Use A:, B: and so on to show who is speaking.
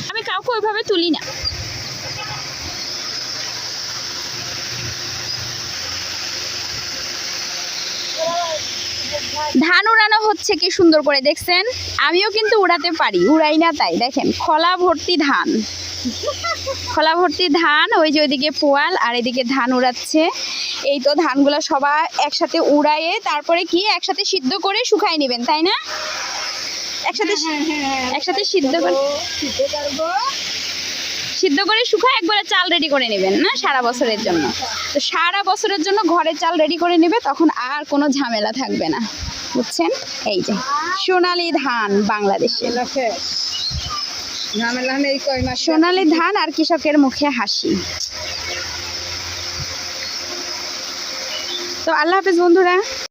A: আমি কাউকে ওইভাবে তুলি না। ধান উড়ানো হচ্ছে কি সুন্দর করে, দেখছেন? আমিও কিন্তু উড়াতে পারি, উড়াই না তাই। দেখেন খোলা ভর্তি ধান, খোলা ভর্তি ধান। ওই যে ওইদিকে পোয়াল আর এদিকে ধান উড়াচ্ছে। এই তো ধানগুলো সবাই একসাথে উড়াইয়ে তারপরে কি একসাথে সিদ্ধ করে শুকাই নেবেন, তাই না? একসাথে সিদ্ধ করে শুকায় একবারে চাল রেডি করে নেবেন না সারা বছরের জন্য। তো সারা বছরের জন্য ঘরে চাল রেডি করে নেবে, তখন আর কোনো ঝামেলা থাকবে না, বুঝছেন? এই যে সোনালী ধান বাংলাদেশে, সোনালী ধান আর কৃষকের মুখে হাসি। তো আল্লাহ হাফেজ বন্ধুরা।